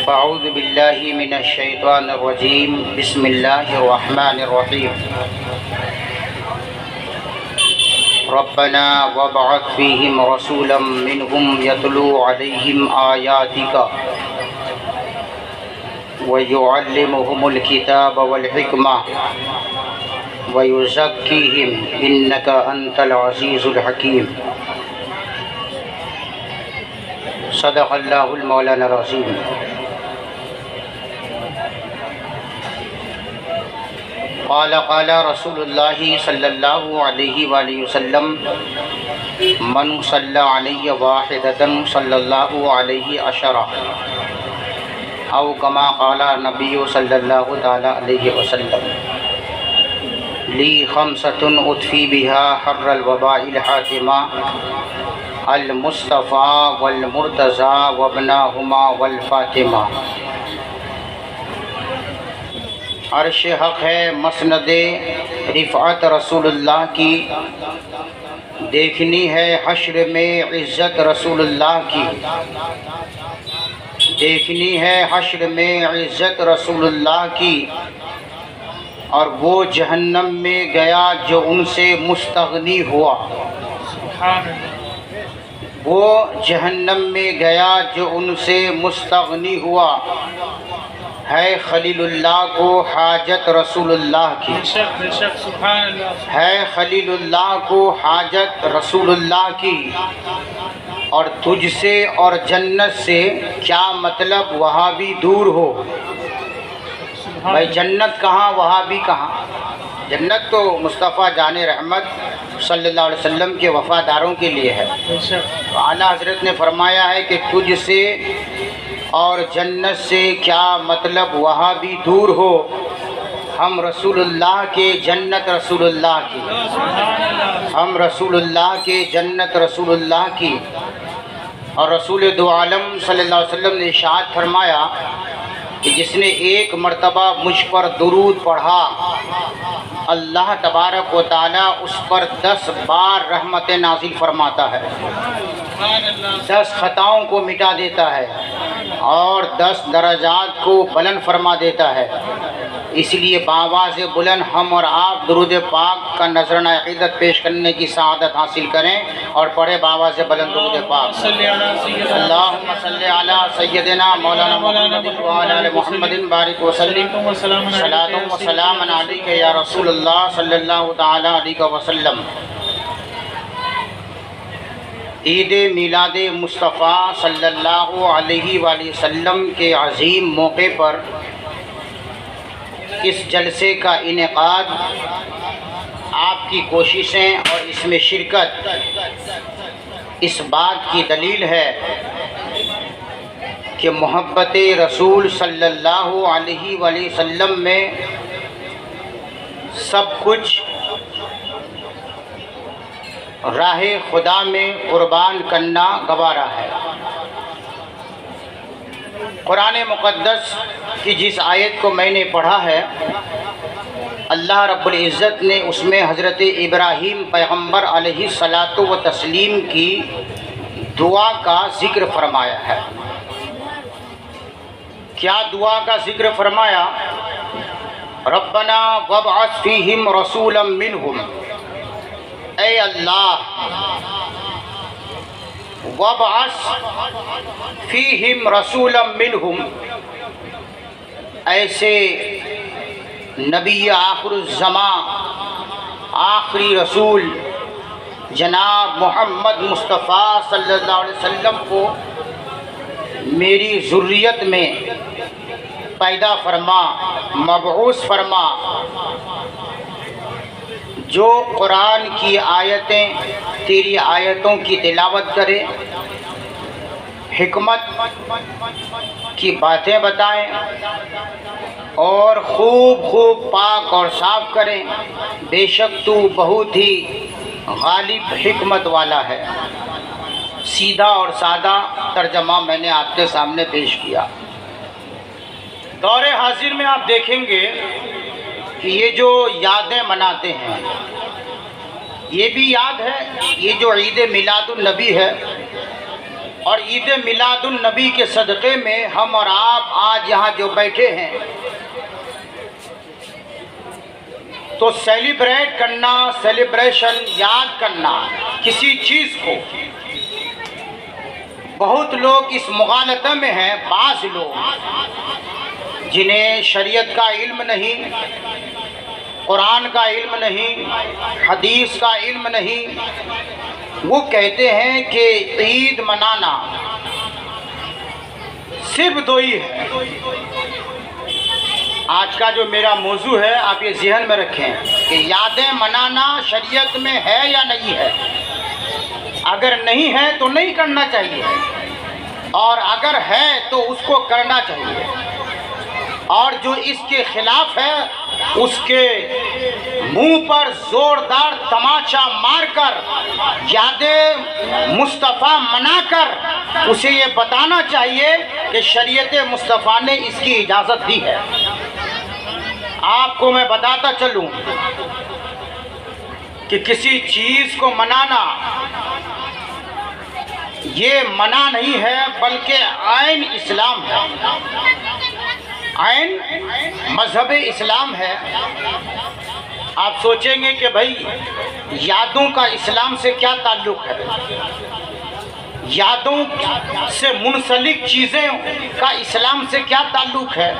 فاعوذ باللہ من الشیطان الرجیم بسم اللہ الرحمن الرحیم ربنا وابعث فیہم رسولا منہم یتلو علیہم آیاتک ویعلمہم الکتاب والحکمہ ویزکیہم انک انت العزیز الحکیم صدق اللہ المولانا العظیم۔ قال رسول اللہ صلی اللہ علیہ وآلہ وسلم من صلی علی واحدۃ صلی اللہ علیہ عشرہ او کما قال نبی صلی اللہ تعالی علیہ وسلم لی خمسۃ اطفی بها حر الوباء الحاتمہ المصطفیٰ والمرتضیٰ وابناہما والفاطمہ۔ عرش حق ہے مسند رفعت رسول اللہ کی، دیکھنی ہے حشر میں عزت رسول اللہ کی، دیکھنی ہے حشر میں عزت رسول اللہ کی، اور وہ جہنم میں گیا جو ان سے مستغنی ہوا، وہ جہنم میں گیا جو ان سے مستغنی ہوا، ہے خلیل اللہ کو حاجت رسول اللہ کی، ہے خلیل اللہ کو حاجت رسول اللہ کی، اور تجھ سے اور جنت سے کیا مطلب وہاں بھی دور ہو۔ بھائی جنت کہاں وہاں بھی کہاں، جنت تو مصطفیٰ جان رحمت صلی اللہ علیہ وسلم کے وفاداروں کے لیے ہے۔ اعلیٰ حضرت نے فرمایا ہے کہ تجھ سے اور جنت سے کیا مطلب وہاں بھی دور ہو، ہم رسول اللہ کے جنت رسول اللہ کی، ہم رسول اللہ کے جنت رسول اللہ کی۔ اور رسول دو عالم صلی اللہ علیہ وسلم نے ارشاد فرمایا کہ جس نے ایک مرتبہ مجھ پر درود پڑھا، اللہ تبارک و تعالیٰ اس پر 10 بار رحمت نازل فرماتا ہے، 10 خطاؤں کو مٹا دیتا ہے اور 10 درجات کو بلند فرما دیتا ہے۔ اس لیے بآواز بلند ہم اور آپ درود پاک کا نذرانہ عقیدت پیش کرنے کی سعادت حاصل کریں اور پڑھے بآواز بلند درود پاک۔ اللہم صلی علی سیدنا مولانا محمد وعلی آل محمد بارک وسلم، صلاۃ و سلام علیک یا رسول اللہ صلی اللہ تعالی علیہ وسلم۔ عید میلاد مصطفیٰ صلی اللہ علیہ وآلہ وسلم کے عظیم موقع پر اس جلسے کا انعقاد، آپ کی کوششیں اور اس میں شرکت اس بات کی دلیل ہے کہ محبت رسول صلی اللہ علیہ وآلہ وسلم میں سب کچھ راہ خدا میں قربان کرنا گوارا ہے۔ قرآن مقدس کی جس آیت کو میں نے پڑھا ہے، اللہ رب العزت نے اس میں حضرت ابراہیم پیغمبر علیہ الصلاۃ و تسلیم کی دعا کا ذکر فرمایا ہے۔ کیا دعا کا ذکر فرمایا؟ ربنا وابعث فیہم رسولا منہم، اے اللہ وابعث فیہم رسولا منہم، ایسے نبی آخر الزمان، آخری رسول جناب محمد مصطفیٰ صلی اللہ علیہ وسلم کو میری ذریت میں پیدا فرما، مبعوث فرما، جو قرآن کی آیتیں، تیری آیتوں کی تلاوت کرے، حکمت کی باتیں بتائیں اور خوب پاک اور صاف کریں، بے شک تو بہت ہی غالب حکمت والا ہے۔ سیدھا اور سادہ ترجمہ میں نے آپ کے سامنے پیش کیا۔ دور حاضر میں آپ دیکھیں گے کہ یہ جو یادیں مناتے ہیں، یہ بھی یاد ہے، یہ جو عید میلاد النبی ہے اور عید میلاد النبی کے صدقے میں ہم اور آپ آج یہاں جو بیٹھے ہیں تو سیلیبریٹ کرنا، سیلیبریشن، یاد کرنا کسی چیز کو، بہت لوگ اس مغالطے میں ہیں، بعض لوگ جنہیں شریعت کا علم نہیں، قرآن کا علم نہیں، حدیث کا علم نہیں، وہ کہتے ہیں کہ عید منانا صرف دو ہی ہے۔ آج کا جو میرا موضوع ہے آپ یہ ذہن میں رکھیں کہ یادیں منانا شریعت میں ہے یا نہیں ہے۔ اگر نہیں ہے تو نہیں کرنا چاہیے، اور اگر ہے تو اس کو کرنا چاہیے، اور جو اس کے خلاف ہے اس کے منہ پر زوردار تماچا مار کر، یاد مصطفیٰ منا کر اسے یہ بتانا چاہیے کہ شریعت مصطفیٰ نے اس کی اجازت دی ہے۔ آپ کو میں بتاتا چلوں کہ کسی چیز کو منانا یہ منع نہیں ہے بلکہ عین اسلام ہے، عین مذہب اسلام ہے۔ آپ سوچیں گے کہ بھائی یادوں کا اسلام سے کیا تعلق ہے، یادوں سے منسلک چیزیں کا اسلام سے کیا تعلق ہے؟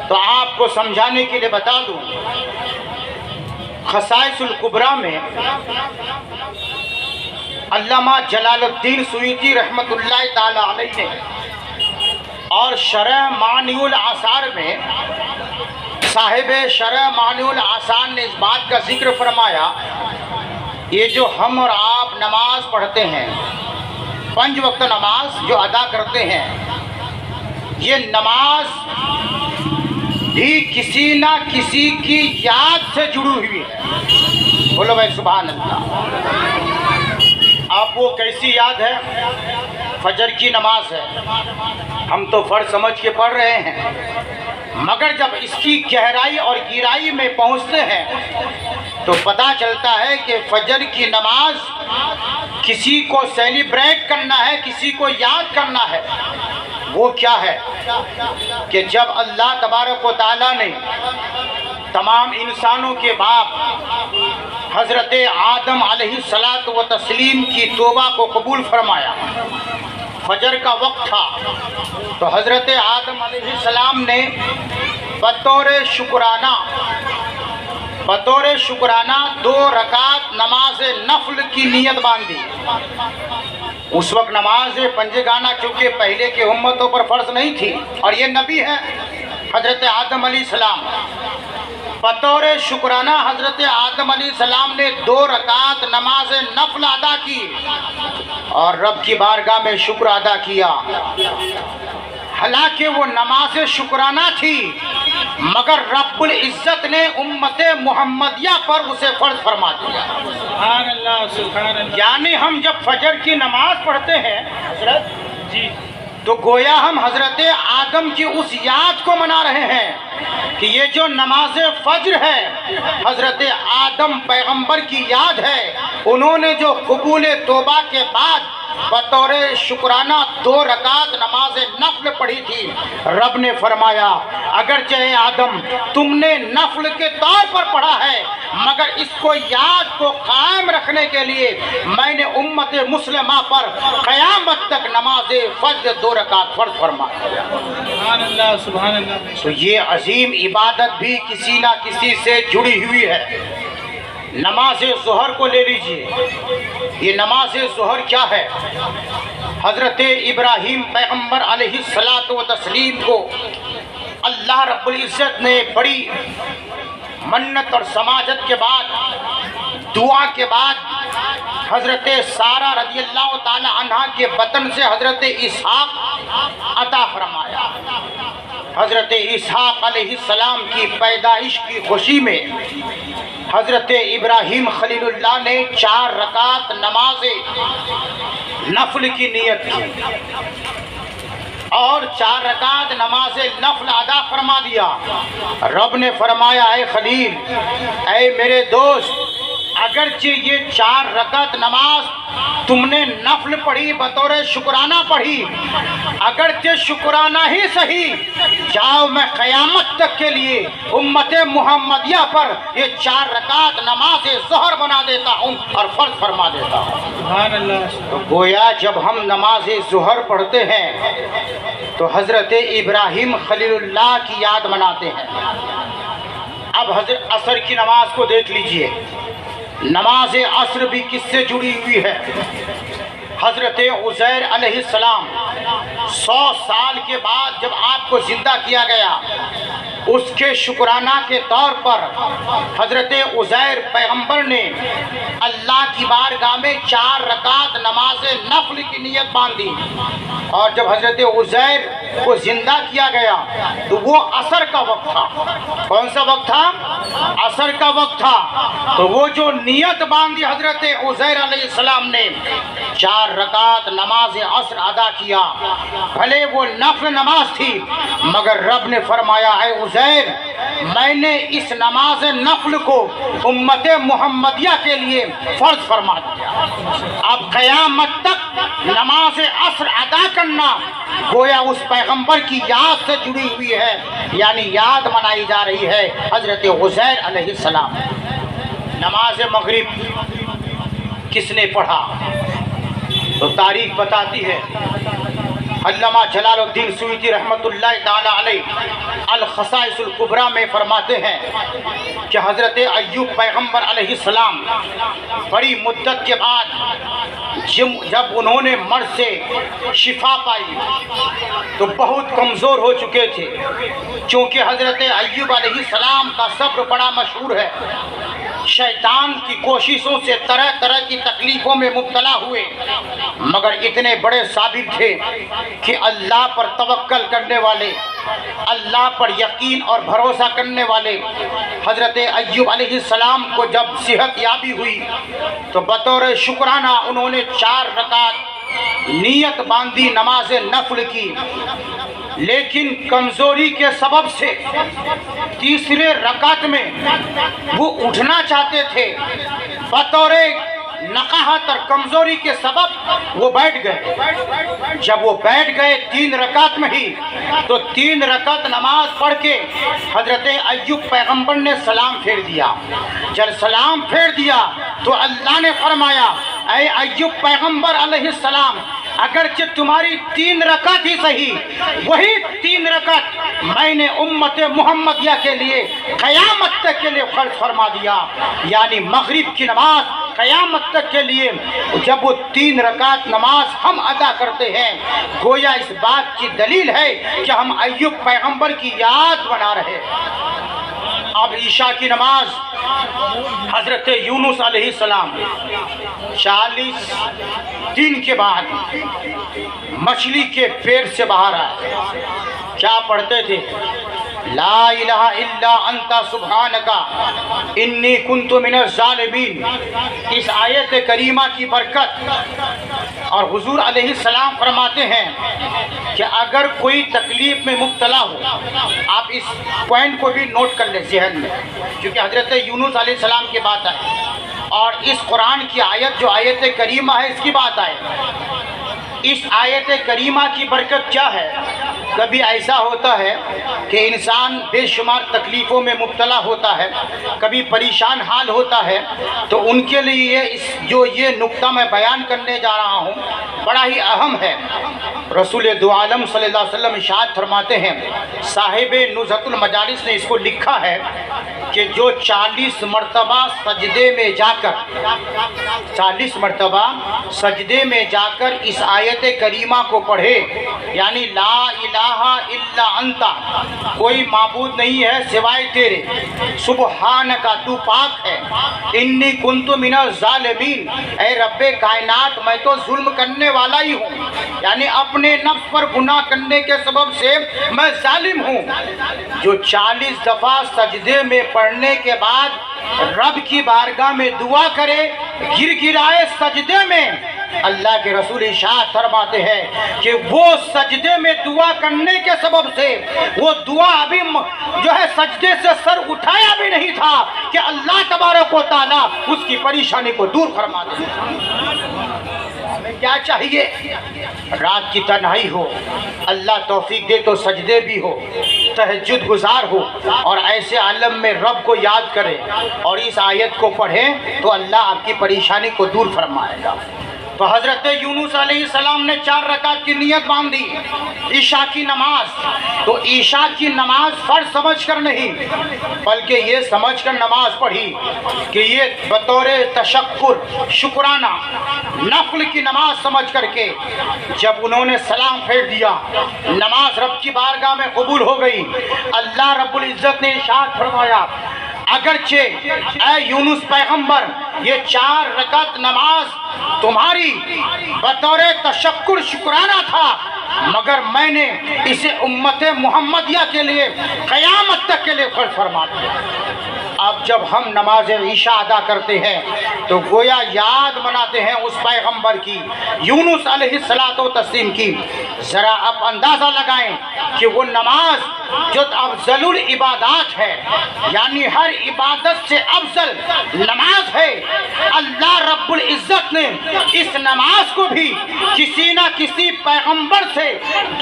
تو آپ کو سمجھانے کے لیے بتا دوں، خصائص الکبریٰ میں علامہ جلال الدین سیوطی رحمۃ اللہ تعالی علیہ نے اور شرح معانی الآثار میں صاحب شرح معانی الآثار نے اس بات کا ذکر فرمایا، یہ جو ہم اور آپ نماز پڑھتے ہیں، 5 وقت نماز جو ادا کرتے ہیں، یہ نماز بھی کسی نہ کسی کی یاد سے جڑی ہوئی ہے۔ بولو بھائی سبحان اللہ۔ آپ وہ کیسی یاد ہے؟ فجر کی نماز ہے، ہم تو فرض سمجھ کے پڑھ رہے ہیں، مگر جب اس کی گہرائی اور گہرائی میں پہنچتے ہیں تو پتہ چلتا ہے کہ فجر کی نماز کسی کو سیلیبریٹ کرنا ہے، کسی کو یاد کرنا ہے۔ وہ کیا ہے کہ جب اللہ تبارک و تعالیٰ نے تمام انسانوں کے باپ حضرت آدم علیہ الصلاۃ والتسلیم کی توبہ کو قبول فرمایا، فجر کا وقت تھا، تو حضرت آدم علیہ السلام نے بطور شکرانہ 2 رکعت نماز نفل کی نیت باندھی۔ اس وقت نماز پنجگانہ چونکہ پہلے کے امتوں پر فرض نہیں تھی، اور یہ نبی ہے حضرت آدم علیہ السلام، بطور شکرانہ حضرت آدم علیہ السلام نے 2 رکعت نماز نفل ادا کی اور رب کی بارگاہ میں شکر ادا کیا۔ حالانکہ وہ نماز شکرانہ تھی، مگر رب العزت نے امت محمدیہ پر اسے فرض فرما دیا۔ سبحان اللہ، سبحان اللہ۔ یعنی ہم جب فجر کی نماز پڑھتے ہیں حضرت جی، تو گویا ہم حضرت آدم کی اس یاد کو منا رہے ہیں کہ یہ جو نماز فجر ہے حضرت آدم پیغمبر کی یاد ہے، انہوں نے جو قبول توبہ کے بعد بطور شکرانہ 2 رکعت نماز نفل پڑھی تھی، رب نے فرمایا اگرچہ آدم تم نے نفل کے طور پر پڑھا ہے، مگر اس کو یاد کو قائم رکھنے کے لیے میں نے امت مسلمہ پر قیامت تک نماز فجر 2 رکعت فرض فرما دیا۔ سبحان اللہ، سبحان اللہ۔ تو یہ عظیم عبادت بھی کسی نہ کسی سے جڑی ہوئی ہے۔ نماز ظہر کو لے لیجئے، یہ نماز ظہر کیا ہے؟ حضرت ابراہیم پیغمبر علیہ الصلاۃ والتسلیم کو اللہ رب العزت نے بڑی منت اور سماجت کے بعد، دعا کے بعد، حضرت سارہ رضی اللہ تعالی عنہ کے بطن سے حضرت اسحاق عطا فرمایا۔ حضرت اسحاق علیہ السلام کی پیدائش کی خوشی میں حضرت ابراہیم خلیل اللہ نے 4 رکعت نماز نفل کی نیت کی اور 4 رکعت نماز نفل ادا فرما دیا۔ رب نے فرمایا اے خلیل، اے میرے دوست، اگرچہ یہ 4 رکعت نماز تم نے نفل پڑھی، بطور شکرانہ پڑھی، اگرچہ شکرانہ ہی صحیح، جاؤ میں قیامت تک کے لیے امت محمدیہ پر یہ 4 رکعت نماز ظہر بنا دیتا ہوں اور فرض فرما دیتا ہوں۔ سبحان اللہ۔ تو گویا جب ہم نماز ظہر پڑھتے ہیں تو حضرت ابراہیم خلیل اللہ کی یاد مناتے ہیں۔ اب حضرت عصر کی نماز کو دیکھ لیجئے، نماز عصر بھی کس سے جڑی ہوئی ہے؟ حضرت عزیر علیہ السلام 100 سال کے بعد جب آپ کو زندہ کیا گیا، اس کے شکرانہ کے طور پر حضرت عزیر پیغمبر نے اللہ کی بارگاہ میں 4 رکعت نماز نفل کی نیت باندھی، اور جب حضرت عزیر کو زندہ کیا گیا تو وہ عصر کا وقت تھا۔ کون سا وقت تھا؟ عصر کا وقت تھا۔ تو وہ جو نیت باندھی حضرت عزیر علیہ السلام نے، 4 رکعت نماز عصر ادا کیا، بھلے وہ نفل نماز تھی، مگر رب نے فرمایا اے عزیر، میں نے اس نماز نفل کو امت محمدیہ کے لیے فرض فرما دیا۔ اب قیامت تک نماز عصر ادا کرنا گویا اس پیغمبر کی یاد سے جڑی ہوئی ہے، یعنی یاد منائی جا رہی ہے حضرت عزیر علیہ السلام۔ نماز مغرب کس نے پڑھا؟ تو تاریخ بتاتی ہے، علامہ جلال الدین سیوطی رحمۃ اللہ تعالی علیہ الخصائص الکبریٰ میں فرماتے ہیں کہ حضرت ایوب پیغمبر علیہ السلام بڑی مدت کے بعد جب انہوں نے مرض سے شفا پائی تو بہت کمزور ہو چکے تھے، چونکہ حضرت ایوب علیہ السلام کا صبر بڑا مشہور ہے۔ شیطان کی کوششوں سے طرح طرح کی تکلیفوں میں مبتلا ہوئے، مگر اتنے بڑے صابر تھے کہ اللہ پر توکل کرنے والے، اللہ پر یقین اور بھروسہ کرنے والے حضرت ایوب علیہ السلام کو جب صحت یابی ہوئی تو بطور شکرانہ انہوں نے 4 رکعت نیت باندھی نماز نفل کی، لیکن کمزوری کے سبب سے تیسرے رکعت میں وہ اٹھنا چاہتے تھے، بطور نقاہت اور کمزوری کے سبب وہ بیٹھ گئے۔ جب وہ بیٹھ گئے 3 رکعت میں ہی، تو 3 رکعت نماز پڑھ کے حضرت ایوب پیغمبر نے سلام پھیر دیا۔ جب سلام پھیر دیا تو اللہ نے فرمایا اے ایوب پیغمبر علیہ السلام، اگرچہ تمہاری 3 رکعت ہی صحیح، وہی 3 رکعت میں نے امت محمدیہ کے لیے قیامت تک کے لیے فرض فرما دیا، یعنی مغرب کی نماز قیامت تک کے لیے جب وہ 3 رکعت نماز ہم ادا کرتے ہیں، گویا اس بات کی دلیل ہے کہ ہم ایوب پیغمبر کی یاد بنا رہے ہیں۔ اب عشاء کی نماز حضرت یونس علیہ السلام 40 دن کے بعد مچھلی کے پیٹ سے باہر آئے، کیا پڑھتے تھے؟ لا الہ الا انت سبحانک انی کنت من الظالمین۔ اس آیت کریمہ کی برکت، اور حضور علیہ السلام فرماتے ہیں کہ اگر کوئی تکلیف میں مبتلا ہو، آپ اس پوائنٹ کو بھی نوٹ کر لیں ذہن میں، کیونکہ حضرت یونس علیہ السلام کی بات ہے اور اس قرآن کی آیت جو آیت کریمہ ہے اس کی بات ہے۔ اس آیت کریمہ کی برکت کیا ہے؟ کبھی ایسا ہوتا ہے کہ انسان بے شمار تکلیفوں میں مبتلا ہوتا ہے، کبھی پریشان حال ہوتا ہے، تو ان کے لیے جو یہ نقطہ میں بیان کرنے جا رہا ہوں بڑا ہی اہم ہے۔ رسول دو عالم صلی اللہ علیہ وسلم ارشاد فرماتے ہیں، صاحب نزہۃ المجالس نے اس کو لکھا ہے کہ جو 40 مرتبہ سجدے میں جا کر 40 مرتبہ سجدے میں جا کر اس آیت کریمہ کو پڑھے، یعنی لا الہ الا انت، کوئی معبود نہیں ہے سوائے تیرے، سبحانک تو پاک ہے، انی کنت من الظالمین، اے رب کائنات میں تو ظلم کرنے والا ہی ہوں، یعنی اپنے نفس پر گناہ کرنے کے سبب سے میں ظالم ہوں۔ جو 40 دفعہ سجدے میں پڑھنے کے بعد رب کی بارگاہ میں دعا کرے، گر گرائے سجدے میں، اللہ کے رسول ارشاد فرماتے ہیں کہ وہ سجدے میں دعا کرنے کے سبب سے وہ دعا ابھی جو ہے سجدے سے سر اٹھایا بھی نہیں تھا کہ اللہ تبارک و تعالیٰ اس کی پریشانی کو دور فرما دے۔ ہمیں کیا چاہیے؟ رات کی تنہائی ہو، اللہ توفیق دے تو سجدے بھی ہو، تہجد گزار ہو اور ایسے عالم میں رب کو یاد کرے اور اس آیت کو پڑھیں تو اللہ آپ کی پریشانی کو دور فرمائے گا۔ تو حضرت یونس علیہ السلام نے 4 رکعت کی نیت باندھی عشاء کی نماز۔ تو عشاء کی نماز فرض سمجھ کر نہیں بلکہ یہ سمجھ کر نماز پڑھی کہ یہ بطور تشکر شکرانہ نفل کی نماز سمجھ کر کے جب انہوں نے سلام پھیر دیا نماز رب کی بارگاہ میں قبول ہو گئی۔ اللہ رب العزت نے ارشاد فرمایا اگرچہ اے یونس پیغمبر یہ 4 رکعت نماز تمہاری بطور تشکر شکرانہ تھا مگر میں نے اسے امت محمدیہ کے لیے قیامت تک کے لیے فرض فرما دیا۔ اب جب ہم نماز عشاء ادا کرتے ہیں تو گویا یاد مناتے ہیں اس پیغمبر کی یونس علیہ السلام کی۔ ذرا آپ اندازہ لگائیں کہ وہ نماز جو افضل العبادات ہے یعنی ہر عبادت سے افضل نماز ہے، اللہ رب العزت نے اس نماز کو بھی کسی نہ کسی پیغمبر سے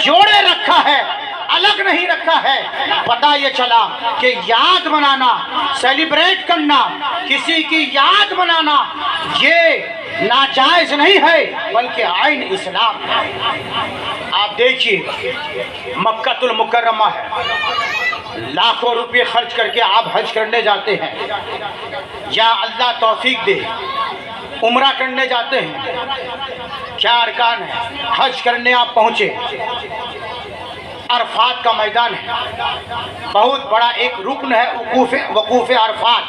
جوڑے رکھا ہے، الگ نہیں رکھا ہے۔ پتہ یہ چلا کہ یاد منانا، سیلیبریٹ کرنا، کسی کی یاد منانا یہ ناجائز نہیں ہے بلکہ عین اسلام ہے۔ آپ دیکھیے مکہ المکرمہ ہے، لاکھوں روپے خرچ کر کے آپ حج کرنے جاتے ہیں یا اللہ توفیق دے عمرہ کرنے جاتے ہیں، کیا ارکان ہے؟ حج کرنے آپ پہنچے، عرفات کا میدان ہے، بہت بڑا ایک رکن ہے وقوف عرفات،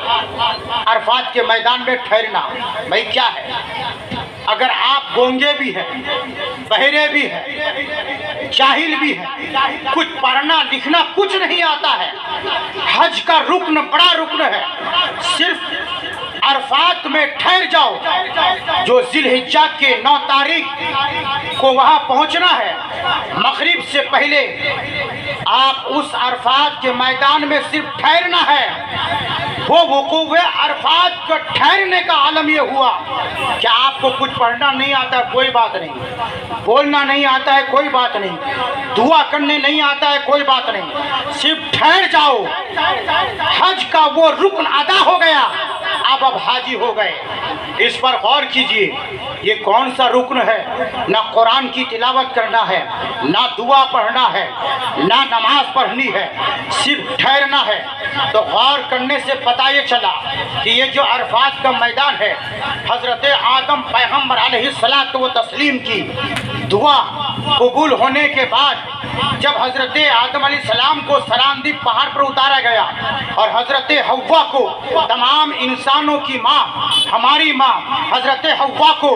عرفات کے میدان میں ٹھہرنا۔ بھائی کیا ہے؟ اگر آپ گونگے بھی ہیں، بہرے بھی ہیں، جاہل بھی ہیں، کچھ پڑھنا لکھنا کچھ نہیں آتا ہے، حج کا رکن بڑا رکن ہے، صرف عرفات میں ٹھہر جاؤ۔ جو ذی الحجہ کے 9 تاریخ کو وہاں پہنچنا ہے، مغرب سے پہلے آپ اس عرفات کے میدان میں صرف ٹھہرنا ہے۔ وہ وقوف عرفات کا ٹھہرنے کا عالم یہ ہوا کہ آپ کو کچھ پڑھنا نہیں آتا ہے کوئی بات نہیں، بولنا نہیں آتا ہے کوئی بات نہیں، دعا کرنے نہیں آتا ہے کوئی بات نہیں، صرف ٹھہر جاؤ۔ حج کا وہ رکن ادا ہو گیا، اب حاجی ہو گئے۔ اس پر غور کیجئے، یہ کون سا رکن ہے؟ نہ قرآن کی تلاوت کرنا ہے، نہ دعا پڑھنا ہے، نہ نماز پڑھنی ہے، صرف ٹھہرنا ہے۔ تو غور کرنے سے پتہ یہ چلا کہ یہ جو عرفات کا میدان ہے، حضرت آدم پیغمبر علیہ السلام کی دعا قبول ہونے کے بعد جب حضرت آدم علیہ السلام کو سراندی پہاڑ پر اتارا گیا اور حضرت حوا کو، تمام انسانوں کی ماں، ہماری ماں حضرت حوا کو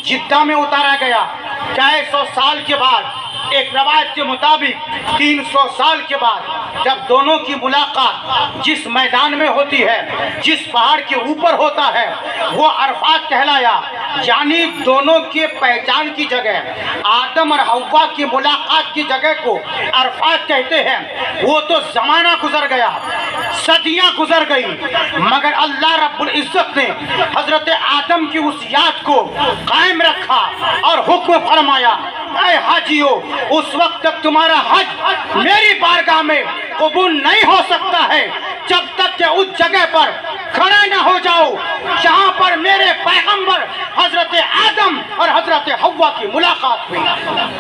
جدہ میں اتارا گیا، 600 سال کے بعد، ایک روایت کے مطابق 300 سال کے بعد جب دونوں کی ملاقات جس میدان میں ہوتی ہے، جس پہاڑ کے اوپر ہوتا ہے، وہ عرفات کہلایا، یعنی دونوں کے پہچان کی جگہ، آدم اور حوا کی ملاقات کی جگہ کو عرفات کہتے ہیں۔ وہ تو زمانہ گزر گیا، صدیاں گزر گئی، مگر اللہ رب العزت نے حضرت آدم کی اس یاد کو قائم رکھا اور حکم فرمایا، اے حاجیو، اس وقت تک تمہارا حج میری بارگاہ میں قبول نہیں ہو سکتا ہے جب تک کہ اس جگہ پر کھڑے نہ ہو جاؤ جہاں پر میرے پیغمبر حضرت آدم اور حضرت حوا کی ملاقات ہوئی۔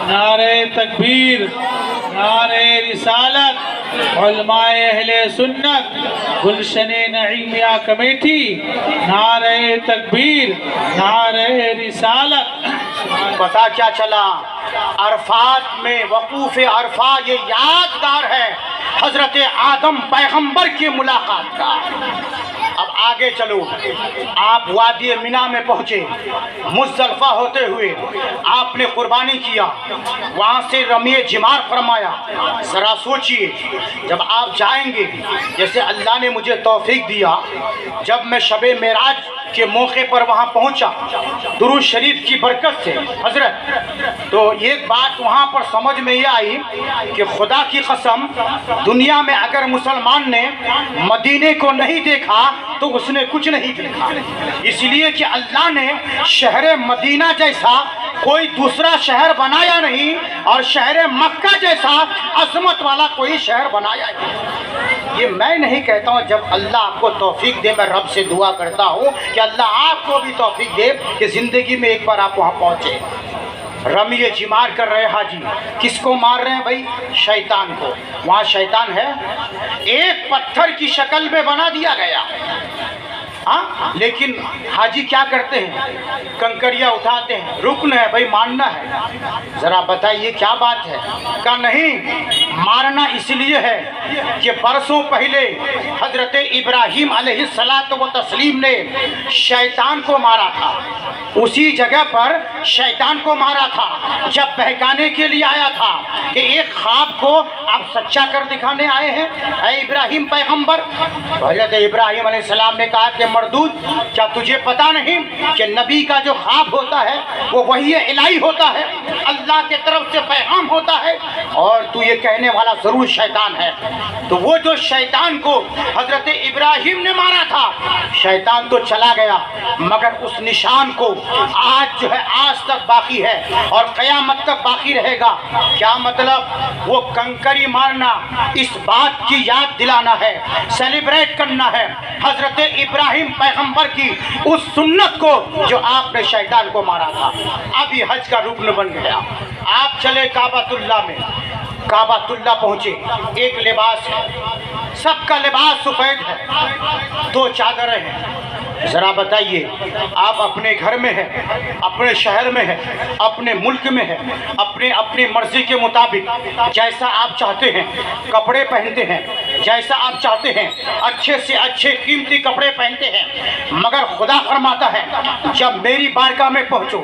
نعرہ تکبیر، نعرہ رسالت، علماء اہل سنت، گلشن نعیمیہ کمیٹی، نعرہ تکبیر، نعرہ رسالت۔ پتہ کیا چلا؟ عرفات میں وقوف عرفہ یہ یادگار ہے حضرت آدم پیغمبر کی ملاقات کا۔ اب آگے چلو، آپ وادی مینا میں پہنچے، مزدلفہ ہوتے ہوئے آپ نے قربانی کیا، وہاں سے رمی جمار فرمایا۔ ذرا سوچئے، جب آپ جائیں گے، جیسے اللہ نے مجھے توفیق دیا، جب میں شب معراج کے موقع پر وہاں پہنچا درود شریف کی برکت سے حضرت، تو ایک بات وہاں پر سمجھ میں یہ آئی کہ خدا کی قسم دنیا میں اگر مسلمان نے مدینے کو نہیں دیکھا تو اس نے کچھ نہیں دیکھا، اس لیے کہ اللہ نے شہر مدینہ جیسا کوئی دوسرا شہر بنایا نہیں اور شہر مکہ جیسا عظمت والا کوئی شہر بنایا نہیں۔ یہ میں نہیں کہتا ہوں، جب اللہ آپ کو توفیق دے میں رب سے دعا کرتا ہوں کہ اللہ آپ کو بھی توفیق دے کہ زندگی میں ایک بار آپ وہاں پہنچے۔ رمی جمار کر رہے حاجی، کس کو مار رہے ہیں بھائی؟ شیطان کو۔ وہاں شیطان ہے، ایک پتھر کی شکل میں بنا دیا گیا، ہاں، لیکن حاجی کیا کرتے ہیں؟ کنکریاں اٹھاتے ہیں، رکن ہے بھائی، ماننا ہے۔ ذرا بتائیے کیا بات ہے؟ کہ نہیں، مارنا اس لیے ہے کہ برسوں پہلے حضرت ابراہیم علیہ الصلاۃ والتسلیم نے شیطان کو مارا تھا، اسی جگہ پر شیطان کو مارا تھا جب بہکانے کے لیے آیا تھا کہ ایک خواب کو آپ سچا کر دکھانے آئے ہیں اے ابراہیم پیغمبر۔ حضرت ابراہیم علیہ السلام نے کہا کہ مردود، کیا تجھے پتا نہیں کہ نبی کا جو خواب ہوتا ہے وہ وحی الہی ہوتا ہے، اللہ کے طرف سے پیغام ہوتا ہے، اور تو یہ کہنے والا ضرور شیطان ہے۔ تو وہ جو شیطان کو حضرت ابراہیم نے مارا تھا، شیطان تو چلا گیا مگر اس نشان کو آج جو ہے آج تک باقی ہے اور قیامت تک باقی رہے گا۔ کیا مطلب؟ وہ کنکری مارنا اس بات کی یاد دلانا ہے، سیلیبریٹ کرنا ہے حضرت ابراہیم پیغمبر کی اس سنت کو جو آپ نے شیطان کو مارا تھا۔ اب یہ حج کا رکن بن گیا۔ آپ چلے کعبۃ اللہ میں، کعبۃ اللہ پہنچے، ایک لباس ہے، سب کا لباس سفید ہے، دو چادریں ہیں۔ ذرا بتائیے، آپ اپنے گھر میں ہیں، اپنے شہر میں ہیں، اپنے ملک میں ہیں، اپنی مرضی کے مطابق جیسا آپ چاہتے ہیں کپڑے پہنتے ہیں، جیسا آپ چاہتے ہیں اچھے سے اچھے قیمتی کپڑے پہنتے ہیں، مگر خدا فرماتا ہے جب میری بارگاہ میں پہنچو،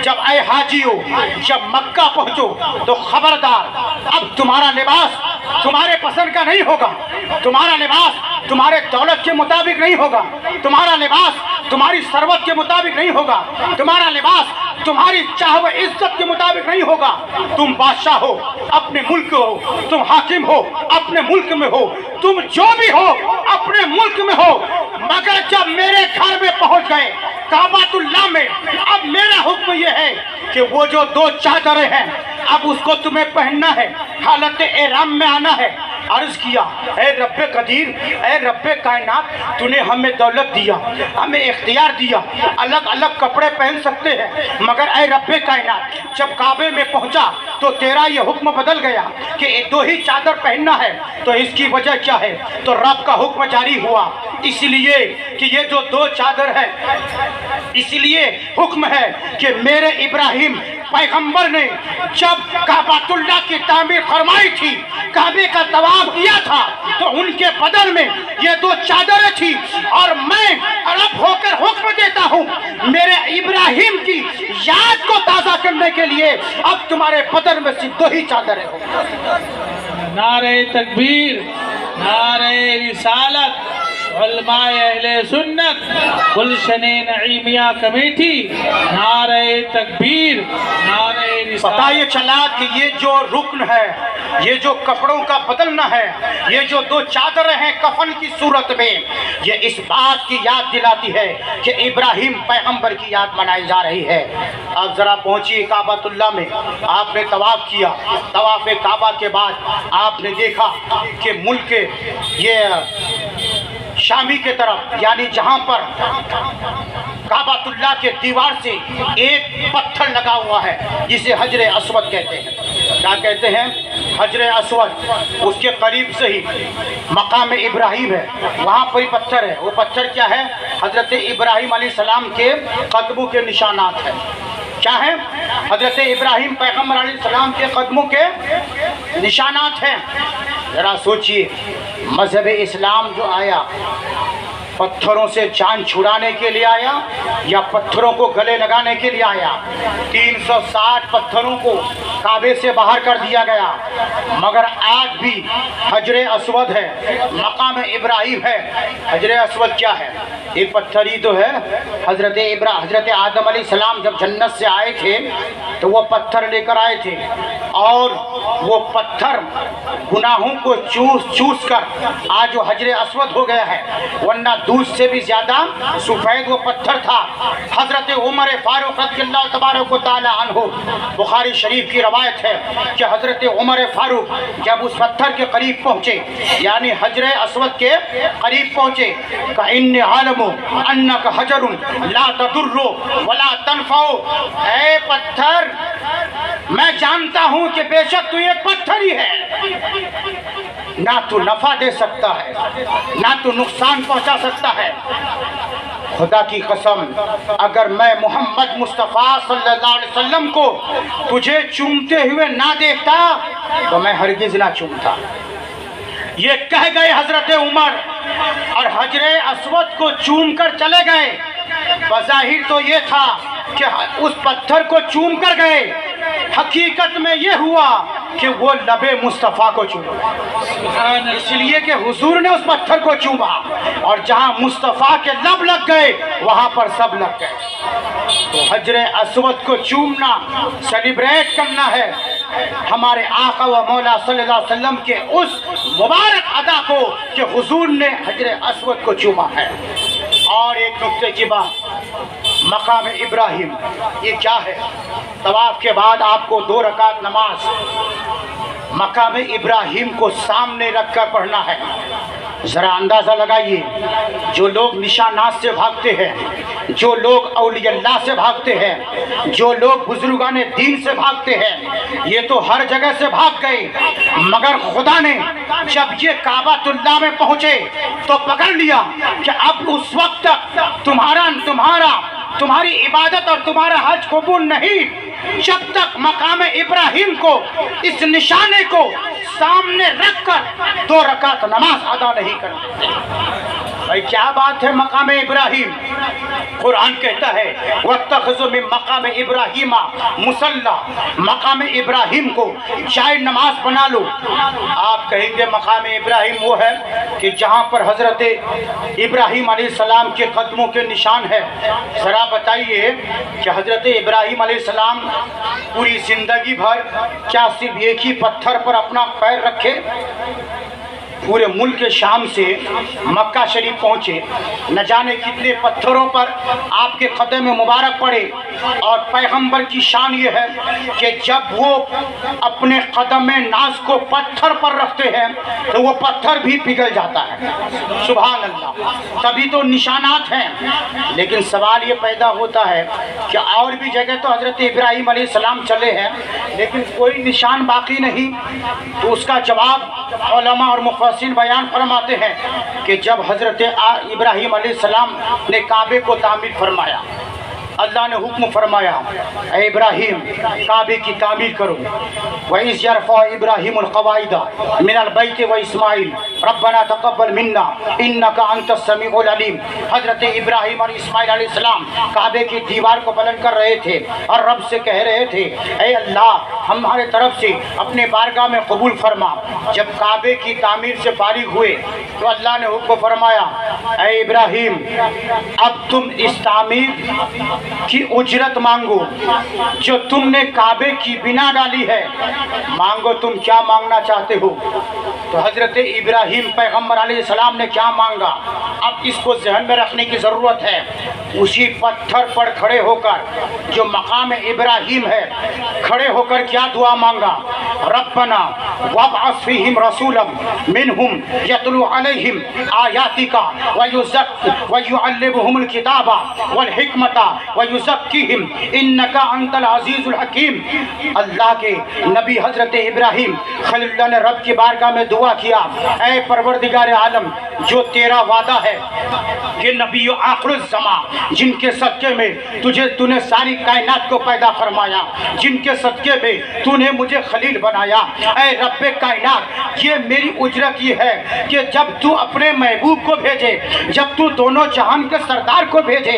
جب اے حاجیو جب مکہ پہنچو تو خبردار اب تمہارا لباس تمہارے پسند کا نہیں ہوگا، تمہارا لباس تمہارے دولت کے مطابق نہیں ہوگا، تمہارا لباس تمہاری ثروت کے مطابق نہیں ہوگا، تمہارا لباس تمہاری چاہ و عزت کے مطابق نہیں ہوگا۔ تم بادشاہ ہو اپنے ملک ہو، تم حاکم ہو اپنے ملک میں ہو، تم جو بھی ہو اپنے ملک میں ہو، مگر جب میرے گھر میں پہنچ گئے کعبۃ اللہ میں، اب میرا حکم یہ ہے کہ وہ جو دو چادریں ہیں اب اس کو تمہیں پہننا ہے، حالت احرام میں آنا ہے۔ عرض کیا اے رب قدیر، اے رب کائنات، تو نے ہمیں دولت دیا، ہمیں اختیار دیا، الگ الگ کپڑے پہن سکتے ہیں، مگر اے رب کائنات جب کعبے میں پہنچا تو تیرا یہ حکم بدل گیا کہ دو ہی چادر پہننا ہے، تو اس کی وجہ کیا ہے؟ تو رب کا حکم جاری ہوا، اس لیے کہ یہ جو دو چادر ہے، اس لیے حکم ہے کہ میرے ابراہیم پیغمبر نے جب کعبۃ اللہ کی تعمیر فرمائی تھی، کعبے کا طواف کیا تھا، تو ان کے بدن میں یہ دو چادریں تھی، اور میں رب ہو کر حکم دیتا ہوں میرے ابراہیم کی یاد کو تازہ کرنے کے لیے اب تمہارے بدن میں صرف دو ہی چادریں ہوں۔ نعرہ تکبیر، نعرہ رسالت، علماء اہل سنت، گلشن نعیمیہ کمیٹی، نعرہ تکبیر، نعرہ رسالت۔ پتہ یہ چلا کہ یہ جو رکن ہے، یہ جو کپڑوں کا بدلنا ہے، یہ جو دو چادریں ہیں کفن کی صورت میں، یہ اس بات کی یاد دلاتی ہے کہ ابراہیم پیغمبر کی یاد منائی جا رہی ہے۔ اب ذرا پہنچیے کعبۃ اللہ میں، آپ نے طواف کیا، طواف کعبہ کے بعد آپ نے دیکھا کہ ملک یہ شامی کے طرف، یعنی جہاں پر کعبۃ اللہ کے دیوار سے ایک پتھر لگا ہوا ہے جسے حجر اسود کہتے ہیں۔ کیا کہتے ہیں؟ حجر اسود۔ اس کے قریب سے ہی مقام ابراہیم ہے، وہاں پر پتھر ہے۔ وہ پتھر کیا ہے؟ حضرت ابراہیم علیہ السلام کے قدموں کے نشانات ہیں۔ کیا ہے؟ حضرت ابراہیم پیغمبر علیہ السلام کے قدموں کے نشانات ہیں۔ ذرا سوچئے، مذہب اسلام جو آیا پتھروں سے جان چھڑانے کے لیے آیا یا پتھروں کو گلے لگانے کے لیے آیا؟ 360 پتھروں کو کعبے سے باہر کر دیا گیا، مگر آج بھی حجر اسود ہے، مقام ابراہیم ہے۔ حجر اسود کیا ہے؟ ایک پتھر ہی تو ہے۔ حضرت آدم علیہ السلام جب جنت سے آئے تھے تو وہ پتھر لے کر آئے تھے، اور وہ پتھر گناہوں کو چوس کر آج وہ حجر اسود ہو گیا ہے، ورنہ دودھ سے بھی زیادہ سفید وہ پتھر تھا۔ حضرت عمر فاروق رضی اللہ تبارک و تعالی عنہ، بخاری شریف کی روایت ہے کہ حضرت عمر فاروق جب اس پتھر کے قریب پہنچے، یعنی حجر اسود کے قریب پہنچے، کہ انی عالم انک حجر لا تضر ولا تنفع، اے پتھر میں جانتا ہوں کہ بے شک تو ایک پتھر ہی ہے، نہ تو نفع دے سکتا ہے نہ تو نقصان پہنچا سکتا ہے۔ خدا کی قسم اگر میں محمد مصطفیٰ صلی اللہ علیہ وسلم کو تجھے چومتے ہوئے نہ دیکھتا تو میں ہرگز نہ چومتا۔ یہ کہہ گئے حضرت عمر اور حجر اسود کو چوم کر چلے گئے۔ بظاہر تو یہ تھا کہ اس پتھر کو چوم کر گئے، حقیقت میں یہ ہوا کہ وہ لب مصطفیٰ کو چوما، اس لیے کہ حضور نے اس پتھر کو چوما، اور جہاں مصطفیٰ کے لب لگ گئے وہاں پر سب لگ گئے۔ تو حجر اسود کو چومنا، سیلیبریٹ کرنا ہے ہمارے آقا و مولا صلی اللہ علیہ وسلم کے اس مبارک ادا کو کہ حضور نے حجر اسود کو چوما ہے۔ اور ایک نکتے کی بات، مقام ابراہیم یہ کیا ہے؟ طواف کے بعد آپ کو 2 رکعت نماز مقام ابراہیم کو سامنے رکھ کر پڑھنا ہے۔ ذرا اندازہ لگائیے، جو لوگ نشانات سے بھاگتے ہیں، جو لوگ اولیاء اللہ سے بھاگتے ہیں، جو لوگ بزرگان دین سے بھاگتے ہیں، یہ تو ہر جگہ سے بھاگ گئے، مگر خدا نے جب یہ کعبۃ اللہ میں پہنچے تو پکڑ لیا کہ اب اس وقت تک تمہاری عبادت اور تمہارا حج قبول نہیں جب تک مقام ابراہیم کو، اس نشانے کو سامنے رکھ کر 2 رکعت نماز ادا نہیں کرتے۔ بھائی کیا بات ہے مقام ابراہیم؟ قرآن کہتا ہے وَاتَّخِذُوا مِن مقام ابراہیم مصلی، مقام ابراہیم کو جائے نماز بنا لو۔ آپ کہیں گے مقام ابراہیم وہ ہے کہ جہاں پر حضرت ابراہیم علیہ السلام کے قدموں کے نشان ہے۔ ذرا بتائیے کہ حضرت ابراہیم علیہ السلام پوری زندگی بھر کیا صرف ایک ہی پتھر پر اپنا پیر رکھے؟ پورے ملک شام سے مکہ شریف پہنچے، نہ جانے کتنے پتھروں پر آپ کے قدم مبارک پڑے، اور پیغمبر کی شان یہ ہے کہ جب وہ اپنے قدم ناز کو پتھر پر رکھتے ہیں تو وہ پتھر بھی پگھل جاتا ہے۔ سبحان اللہ، تبھی تو نشانات ہیں۔ لیکن سوال یہ پیدا ہوتا ہے کہ اور بھی جگہ تو حضرت ابراہیم علیہ السلام چلے ہیں لیکن کوئی نشان باقی نہیں، تو اس کا جواب علماء اور مفسرین بیان فرماتے ہیں کہ جب حضرت ابراہیم علیہ السلام نے کعبے کو تعمیر فرمایا، اللہ نے حکم فرمایا اے ابراہیم کعبے کی تعمیر کرو۔ وَإِذْ يَرْفَعُ إِبْرَاهِيمُ الْقَوَاعِدَ مِنَ الْبَيْتِ وَإِسْمَاعِيلُ رَبَّنَا تَقَبَّلْ مِنَّا إِنَّكَ أَنْتَ السَّمِيعُ الْعَلِيمُ۔ حضرت ابراہیم اور اسماعیل علیہ السلام کعبے کی دیوار کو بلند کر رہے تھے اور رب سے کہہ رہے تھے اے اللہ ہمارے طرف سے اپنے بارگاہ میں قبول فرما۔ جب کعبے کی تعمیر سے فارغ ہوئے تو اللہ نے حکم فرمایا اے ابراہیم اب تم اس تعمیر کی اجرت مانگو، جو تم نے کعبے کی بنا ڈالی ہے مانگو، تم کیا مانگنا چاہتے ہو؟ تو حضرت ابراہیم پیغمبر علیہ السلام نے کیا مانگا؟ اب اس کو ذہن میں رکھنے کی ضرورت ہے۔ اسی پتھر پر کھڑے ہو کر جو مقام ابراہیم ہے، کھڑے ہو کر کیا دعا مانگا؟ ربنا وابعث فیہم رسولا منہم یتلو علیہم آیاتک ویعلمہم الکتاب والحکمت ویزکیہم انک انت العزیز الحکیم۔ اللہ کے نبی حضرت ابراہیم خلیل اللہ نے رب کی بارگاہ میں دعا کیا اے پروردگار عالم، جو تیرا وعدہ ہے کہ نبی آخر الزمان جن کے صدقے میں تو نے ساری کائنات کو پیدا فرمایا، جن کے صدقے میں تو نے مجھے خلیل بنایا، اے رب کائنات یہ میری اجرت یہ ہے کہ جب تو اپنے محبوب کو بھیجے، جب تو دونوں جہان کے سردار کو بھیجے،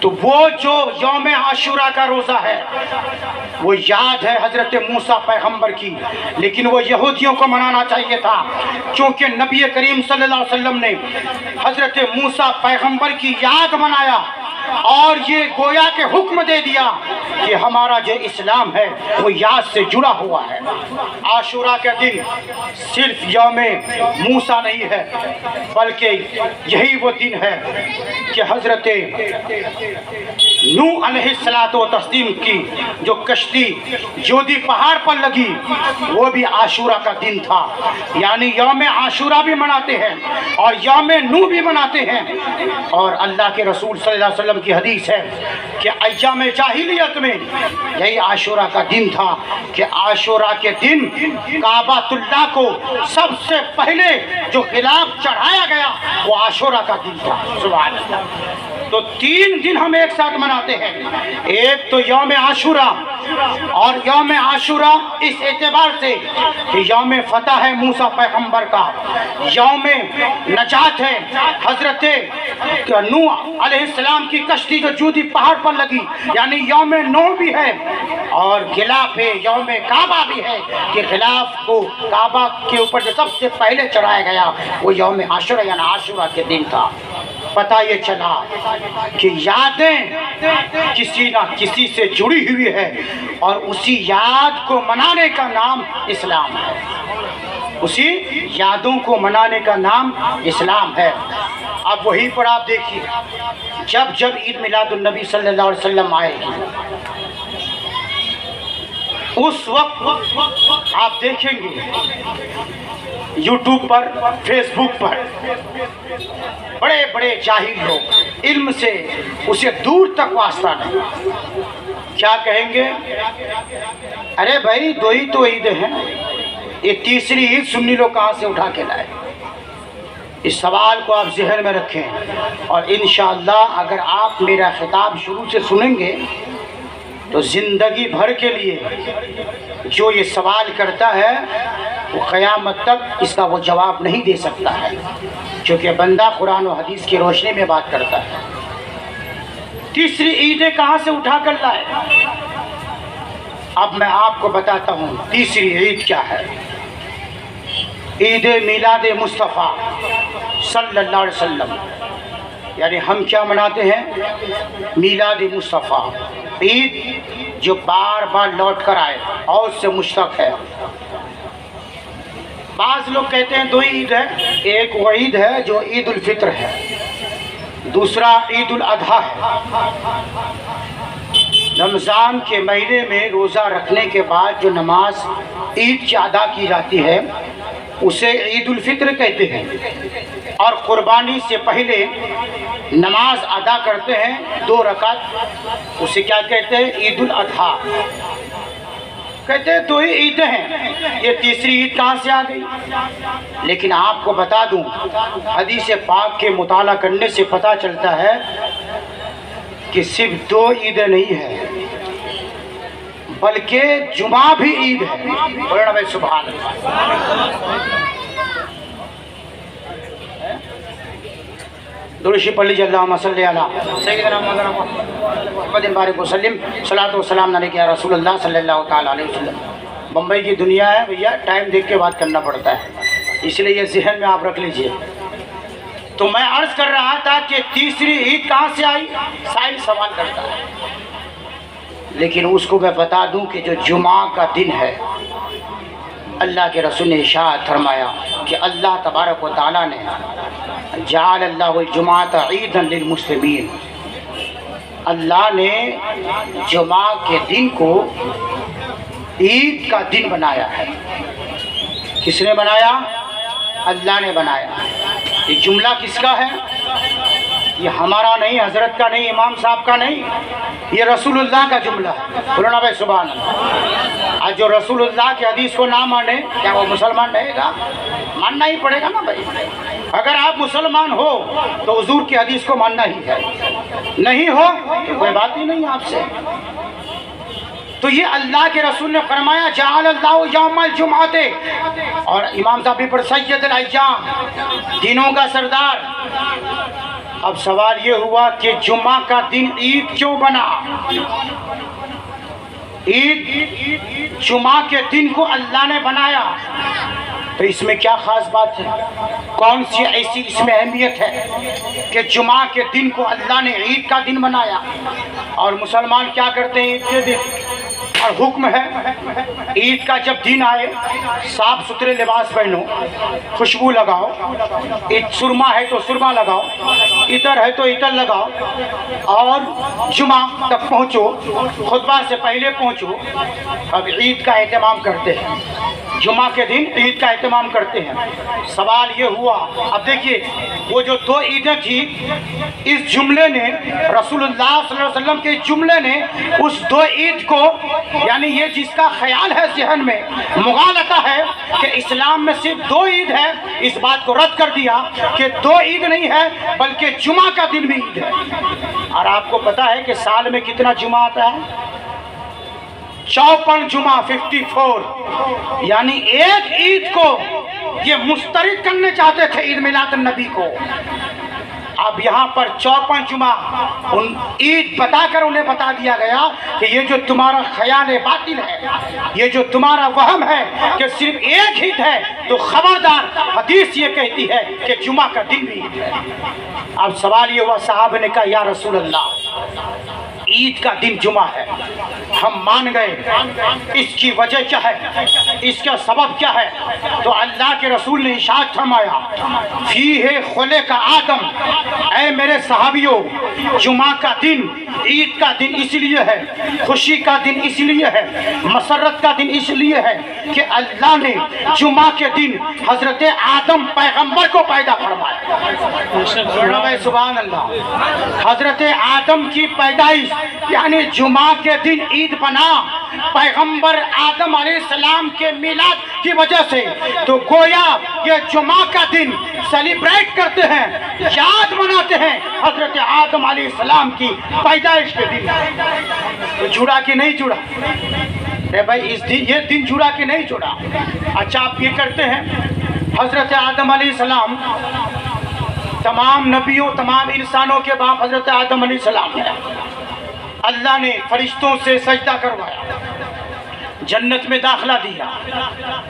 تو وہ جو یوم عاشورہ کا روزہ ہے وہ یاد ہے حضرت موسیٰ پیغمبر کی، لیکن وہ یہودیوں کو منانا چاہیے تھا، کیونکہ نبی کریم صلی اللہ علیہ وسلم نے حضرت موسیٰ پیغمبر کی یاد منایا اور یہ گویا کہ حکم دے دیا کہ ہمارا جو اسلام ہے وہ یاد سے جڑا ہوا ہے۔ عاشورہ کا دن صرف یوم موسیٰ نہیں ہے، بلکہ یہی وہ دن ہے کہ حضرت نوح علیہ السلام کی جو کشتی جودی پہاڑ پر لگی وہ بھی عاشورہ کا دن تھا، یعنی یوم عاشورہ بھی مناتے ہیں اور یوم نوح بھی مناتے ہیں۔ اور اللہ کے رسول صلی اللہ علیہ وسلم کی حدیث ہے کہ ایام جاہلیت میں یہی عاشورہ کا دن تھا کہ عاشورہ کے دن کعبۃ اللہ کو سب سے پہلے جو غلاف چڑھایا گیا وہ عاشورہ کا دن تھا۔ سبحان اللہ۔ تو 3 دن ہم ایک ساتھ مناتے ہیں، ایک تو یوم عاشورہ، اور یوم عاشورہ اس اعتبار سے کہ یوم فتح ہے موسیٰ پیغمبر کا، یوم نجات ہے حضرت نوح علیہ السلام کی کشتی جو جودی پہاڑ پر لگی، یعنی یوم نوح بھی ہے، اور غلاف یوم کعبہ بھی ہے کہ غلاف کو کعبہ کے اوپر جو سب سے پہلے چڑھایا گیا وہ یوم عاشورہ یعنی عاشورہ کے دن تھا۔ پتہ یہ چلا کہ یادیں کسی نہ کسی سے جڑی ہوئی ہے، اور اسی یاد کو منانے کا نام اسلام ہے، اسی یادوں کو منانے کا نام اسلام ہے۔ اب وہیں پر آپ دیکھیے، جب جب عید میلاد النبی صلی اللہ علیہ وسلم آئے گی، اس وقت آپ دیکھیں گے یوٹیوب پر، فیس بک پر بڑے بڑے جاہل لوگ علم سے اسے دور تک واسطہ نہیں، کیا کہیں گے؟ ارے بھائی 2 ہی تو عیدیں ہیں، یہ تیسری عید سنی لوگ کہاں سے اٹھا کے لائے؟ اس سوال کو آپ ذہن میں رکھیں، اور انشاءاللہ اگر آپ میرا خطاب شروع سے سنیں گے تو زندگی بھر کے لیے جو یہ سوال کرتا ہے وہ قیامت تک اس کا وہ جواب نہیں دے سکتا ہے، کیونکہ بندہ قرآن و حدیث کی روشنی میں بات کرتا ہے۔ تیسری عیدیں کہاں سے اٹھا کر لائے؟ اب میں آپ کو بتاتا ہوں تیسری عید کیا ہے۔ عید میلاد مصطفیٰ صلی اللہ علیہ وسلم، یعنی ہم کیا مناتے ہیں؟ میلاد مصطفیٰ، عید جو بار بار لوٹ کر آئے اور اس سے مشتق ہے۔ بعض لوگ کہتے ہیں 2 عید ہے، ایک وہ عید ہے جو عید الفطر ہے، دوسرا عید الاضحیٰ ہے۔ رمضان کے مہینے میں روزہ رکھنے کے بعد جو نماز عید کی ادا کی جاتی ہے اسے عید الفطر کہتے ہیں، اور قربانی سے پہلے نماز ادا کرتے ہیں 2 رکعت، اسے کیا کہتے ہیں؟ عید الاضحیٰ کہتے ہیں۔ 2 ہی عیدیں ہیں، یہ تیسری عید کہاں سے آ گئی؟ لیکن آپ کو بتا دوں حدیث پاک کے مطالعہ کرنے سے پتہ چلتا ہے کہ صرف 2 عیدیں نہیں ہیں بلکہ جمعہ بھی عید ہے۔ بولنا بھائی سبحان اللہ۔ درشی پڑھ لیجیے، اللہم صلی علی سیدنا محمد بارک وسلم، صلاۃ و سلام علیک یا رسول اللہ صلی اللہ تعالیٰ علیہ وسلم۔ بمبئی کی دنیا ہے بھیا، ٹائم دیکھ کے بات کرنا پڑتا ہے، اس لیے یہ ذہن میں آپ رکھ لیجئے۔ تو میں عرض کر رہا تھا کہ تیسری عید کہاں سے آئی؟ سائل سوال کرتا ہے، لیکن اس کو میں بتا دوں کہ جو جمعہ کا دن ہے، اللہ کے رسول نے ارشاد فرمایا کہ اللہ تبارک و تعالیٰ نے جعل اللہ الجمعۃ عیدا للمسلمین، اللہ نے جمعہ کے دن کو عید کا دن بنایا ہے۔ کس نے بنایا؟ اللہ نے بنایا۔ یہ جملہ کس کا ہے؟ یہ ہمارا نہیں، حضرت کا نہیں، امام صاحب کا نہیں، یہ رسول اللہ کا جملہ ہے۔ بولنا بھائی سبحان اللہ۔ آج جو رسول اللہ کی حدیث کو نہ مانے کیا وہ مسلمان رہے گا؟ ماننا ہی پڑے گا نا بھائی۔ اگر آپ مسلمان ہو تو حضور کی حدیث کو ماننا ہی ہے، نہیں ہو تو کوئی بات ہی نہیں آپ سے۔ تو یہ اللہ کے رسول نے فرمایا جعل اللہ یوم الجمعہ، اور امام صاحب پر سید الایام، دینوں کا سردار اب سوال یہ ہوا کہ جمعہ کا دن عید کیوں بنا؟ عید جمعہ کے دن کو اللہ نے بنایا، تو اس میں کیا خاص بات ہے؟ کون سی ایسی اس میں اہمیت ہے کہ جمعہ کے دن کو اللہ نے عید کا دن بنایا؟ اور مسلمان کیا کرتے ہیں عید کے دن؟ اور حکم ہے عید کا جب دن آئے صاف ستھرے لباس پہنو، خوشبو لگاؤ، سرما ہے تو سرما لگاؤ، عطر ہے تو عطر لگاؤ، اور جمعہ تک پہنچو، خطبہ سے پہلے پہنچو۔ اب عید کا اہتمام کرتے ہیں، جمعہ کے دن عید کا اہتمام کرتے ہیں۔ سوال یہ ہوا، اب دیکھیے وہ جو دو عیدیں تھی، اس جملے نے رسول اللہ صلی اللہ علیہ وسلم کے جملے نے اس دو عید کو، یعنی یہ جس کا خیال ہے ذہن میں مغالطہ ہے کہ اسلام میں صرف دو عید ہے، اس بات کو رد کر دیا کہ دو عید نہیں ہے بلکہ جمعہ کا دن بھی عید ہے۔ اور آپ کو پتا ہے کہ سال میں کتنا جمعہ آتا ہے؟ 54 جمعہ، 54، یعنی ایک عید کو یہ مسترد کرنے چاہتے تھے، عید میلاد النبی کو۔ اب یہاں پر 54 جمعہ ان عید بتا کر انہیں بتا دیا گیا کہ یہ جو تمہارا خیال باطل ہے، یہ جو تمہارا وہم ہے کہ صرف ایک عید ہے، تو خبردار، حدیث یہ کہتی ہے کہ جمعہ کا دن بھی عید ہے۔ اب سوال یہ ہوا، صحابہ نے کہا یا رسول اللہ عید کا دن جمعہ ہے، ہم مان گئے، اس کی وجہ کیا ہے، اس کا سبب کیا ہے؟ تو اللہ کے رسول نے ارشاد فرمایا فیہ خلق آدم، اے میرے صحابیوں، جمعہ کا دن عید کا دن اس لیے ہے، خوشی کا دن اس لیے ہے، مسرت کا دن اس لیے ہے کہ اللہ نے جمعہ کے دن حضرت آدم پیغمبر کو پیدا فرمایا۔ سبحان اللہ، حضرت آدم کی پیدائش یعنی جمعہ کے دن عید بنا پیغمبر آدم علیہ السلام کے میلاد کی وجہ سے، تو گویا یہ جمعہ کا دن سیلیبریٹ کرتے ہیں، یاد مناتے ہیں حضرت آدم علیہ السلام کی پیدائش کے دن۔ تو جڑا کہ نہیں جڑا؟ اے بھائی اس دن یہ دن جڑا کہ نہیں جڑا؟ اچھا آپ یہ کرتے ہیں، حضرت آدم علیہ السلام تمام نبیوں تمام انسانوں کے باپ حضرت آدم علیہ السلام ہے، اللہ نے فرشتوں سے سجدہ کروایا، جنت میں داخلہ دیا،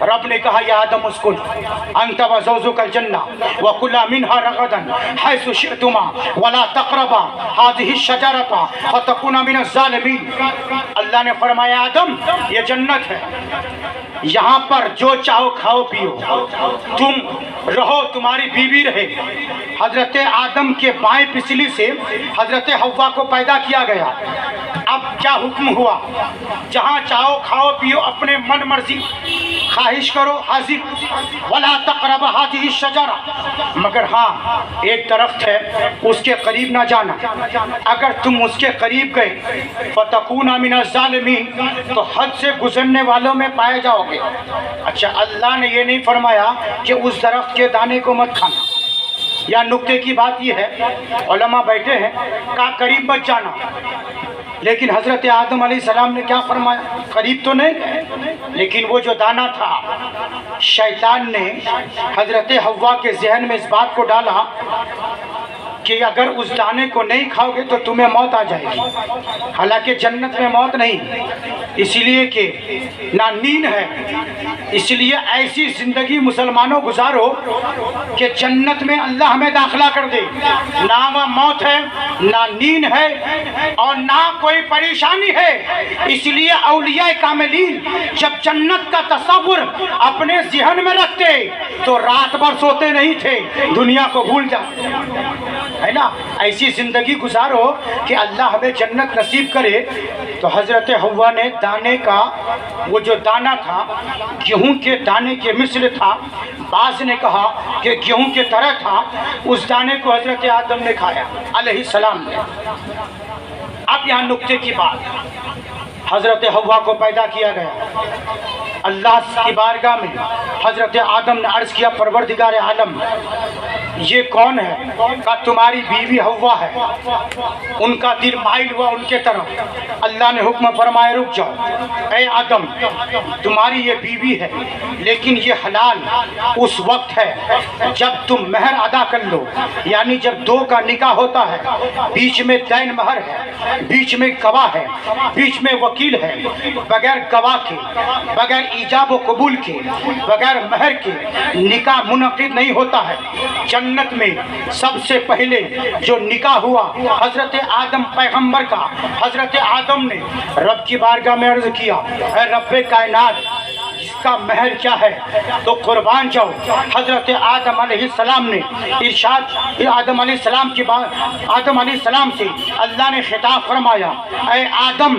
رب نے کہا یا آدم اسکن انت وزوجک الجنہ وکلا منہا رغدا حیث شئتما ولا تقربا هذه الشجرۃ فتکونا من الظالمین۔ اللہ نے فرمایا آدم یہ جنت ہے، یہاں پر جو چاہو کھاؤ پیو، تم رہو، تمہاری بیوی رہے۔ حضرت آدم کے بائیں پسلی سے حضرت حوا کو پیدا کیا گیا۔ اب کیا حکم ہوا؟ جہاں چاہو کھاؤ پیو، اپنے من مرضی خواہش کرو، حاضر ولا تقرب هذه الشجرہ، مگر ہاں ایک درخت ہے اس کے قریب نہ جانا، اگر تم اس کے قریب گئے فتکونا من الظالمین، تو حد سے گزرنے والوں میں پائے جاؤ گے۔ اچھا اللہ نے یہ نہیں فرمایا کہ اس درخت کے دانے کو مت کھانا، یا نکتے کی بات یہ ہے، علماء بیٹھے ہیں کہا قریب مت جانا، لیکن حضرت آدم علیہ السلام نے کیا فرمایا؟ قریب تو نہیں گئے، لیکن وہ جو دانا تھا، شیطان نے حضرت حوا کے ذہن میں اس بات کو ڈالا کہ اگر اس دانے کو نہیں کھاؤ گے تو تمہیں موت آ جائے گی۔ حالانکہ جنت میں موت نہیں، اسی لیے کہ نہ نیند ہے، اس لیے ایسی زندگی مسلمانوں گزارو کہ جنت میں اللہ ہمیں داخلہ کر دے، نہ وہاں موت ہے، نہ نیند ہے، اور نہ کوئی پریشانی ہے۔ اس لیے اولیاء کاملین جب جنت کا تصور اپنے ذہن میں رکھتے تو رات بھر سوتے نہیں تھے، دنیا کو بھول جاتے، ہے نا۔ ایسی زندگی گزارو کہ اللہ ہمیں جنت نصیب کرے۔ تو حضرت حوا نے دانے کا، وہ جو دانہ تھا گیہوں کے دانے کے مثل تھا، بعض نے کہا کہ گیہوں کے طرح تھا، اس دانے کو حضرت آدم نے کھایا علیہ السلام نے۔ اب یہاں نکتے کی بات، حضرت حوا کو پیدا کیا گیا، اللہ کی بارگاہ میں حضرت آدم نے عرض کیا پروردگار عالم یہ کون ہے؟ کہا تمہاری بیوی حوا ہے۔ ان کا دل مائل ہوا ان کے طرف۔ اللہ نے حکم فرمایا رک جاؤ، اے آدم تمہاری یہ بیوی ہے لیکن یہ حلال اس وقت ہے جب تم مہر ادا کر لو، یعنی جب دو کا نکاح ہوتا ہے، بیچ میں دین مہر ہے، بیچ میں گواہ ہے، بیچ میں وکیل ہے، بغیر گواہ کے، بغیر ایجاب و قبول کے، بغیر مہر کے نکاح منعقد نہیں ہوتا ہے۔ جنت میں سب سے پہلے جو نکاح ہوا حضرت آدم پیغمبر کا، حضرت آدم نے رب کی بارگاہ میں عرض کیا اے رب کائنات اس کا مہر کیا ہے؟ تو قربان جاؤ حضرت آدم علیہ السلام نے ارشاد، آدم علیہ السلام کی بات، آدم علیہ السلام سے اللہ نے خطاب فرمایا اے آدم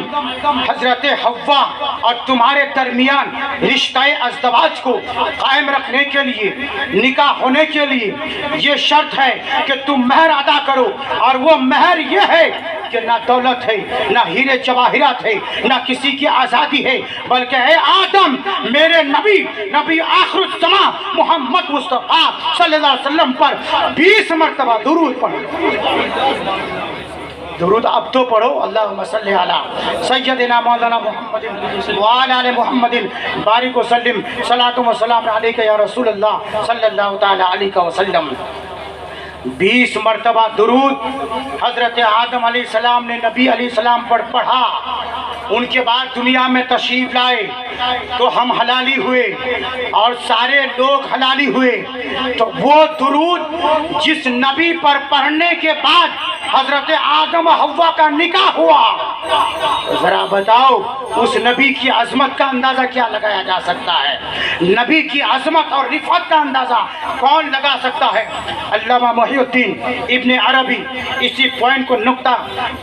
حضرت حوا اور تمہارے درمیان رشتہ ازدواج کو قائم رکھنے کے لیے، نکاح ہونے کے لیے یہ شرط ہے کہ تم مہر ادا کرو، اور وہ مہر یہ ہے کہ نہ دولت ہے، نہ ہیرے جواہرات ہے، نہ کسی کی آزادی ہے، بلکہ اے آدم میرے نبی آخر الزمان محمد مصطفیٰ صلی اللہ علیہ وسلم پر 20 مرتبہ درود پڑھو۔ درود اب تو پڑھو، اللہم صلی علی سیدنا مولانا محمد وعلی آل محمد بارک وسلم، صلاۃ و سلام علیک یا رسول اللہ صلی اللہ تعالی علیہ وسلم۔ 20 مرتبہ درود حضرت آدم علیہ السلام نے نبی علیہ السلام پر پڑھا۔ ان کے بعد دنیا میں تشریف لائے تو ہم حلالی ہوئے اور سارے لوگ حلالی ہوئے، تو وہ درود جس نبی پر پڑھنے کے بعد حضرت آدم و حوا کا نکاح ہوا، ذرا بتاؤ اس نبی کی عظمت کا اندازہ کیا لگایا جا سکتا ہے؟ نبی کی عظمت اور رفعت کا اندازہ کون لگا سکتا ہے؟ علامہ محی الدین ابن عربی اسی پوائنٹ کو نقطہ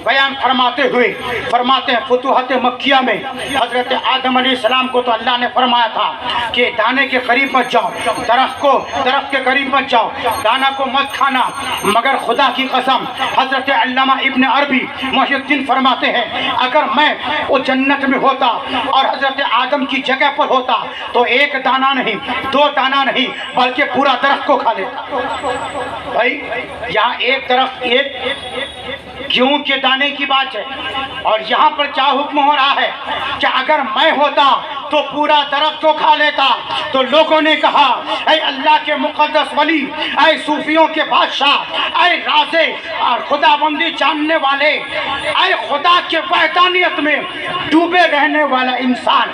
بیان فرماتے ہوئے فرماتے ہیں فتوحات مکیہ میں حضرت آدم علیہ السلام کو تو اللہ نے فرمایا تھا کہ دانے کے قریب مت جاؤ، درخت کے قریب مت جاؤ، دانا کو مت کھانا، مگر خدا کی قسم حضرت علامہ ابن عربی محی الدین فرماتے ہیں اگر میں وہ جنت میں ہوتا اور حضرت آدم کی جگہ پر ہوتا تو ایک دانہ نہیں، 2 دانہ نہیں، بلکہ پورا درخت کو کھا لیتا۔ بھائی یہاں ایک درخت، ایک گیہوں کے دانے کی بات ہے، اور یہاں پر کیا حکم ہو رہا ہے کہ اگر میں ہوتا تو پورا درخت کو کھا لیتا۔ تو لوگوں نے کہا اے اللہ کے مقدس ولی، اے صوفیوں کے بادشاہ، اے رازے اور خدا بندی جاننے والے، اے خدا کے وحدانیت میں ڈوبے رہنے والا انسان،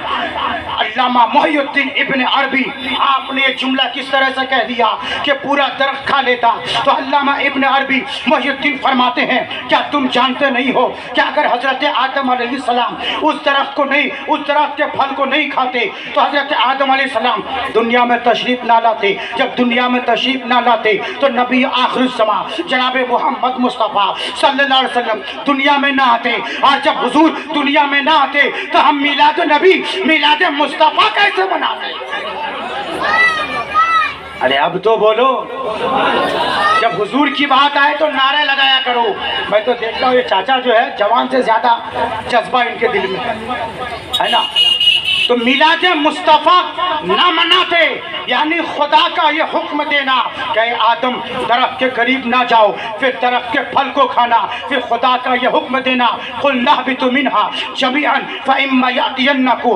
علامہ محی الدین ابن عربی آپ نے یہ جملہ کس طرح سے کہہ دیا کہ پورا درخت کھا لیتا؟ تو علامہ ابن عربی محی الدین فرماتے ہیں کیا تم جانتے نہیں ہو کہ اگر حضرت آدم علیہ السلام اس درخت کو نہیں، اس درخت کے پھل کو نہیں کھاتے تو حضرت آدم علیہ السلام دنیا میں تشریف نہ لاتے۔ جب دنیا میں تشریف نہ لاتے تو نبی آخر الزمان جناب محمد مصطفیٰ صلی اللہ علیہ وسلم دنیا میں نہ آتے، اور جب حضور دنیا میں نہ آتے تو ہم میلاد نبی، میلاد مصطفیٰ کیسے مناتے؟ ارے اب تو بولو، جب حضور کی بات آئے تو نعرے لگایا کرو۔ میں تو دیکھتا ہوں یہ چاچا جو ہے جوان سے زیادہ جذبہ ان کے دل میں ہے نا، تو میلاد مصطفیٰ نہ مناتے، یعنی خدا کا یہ حکم دینا کہ اے آدم درخت کے قریب نہ جاؤ، پھر درخت کے پھل کو کھانا، پھر خدا کا یہ حکم دینا قُلْنَا اهْبِطُوا مِنْهَا جَمِيعًا فَإِمَّا يَأْتِيَنَّكُم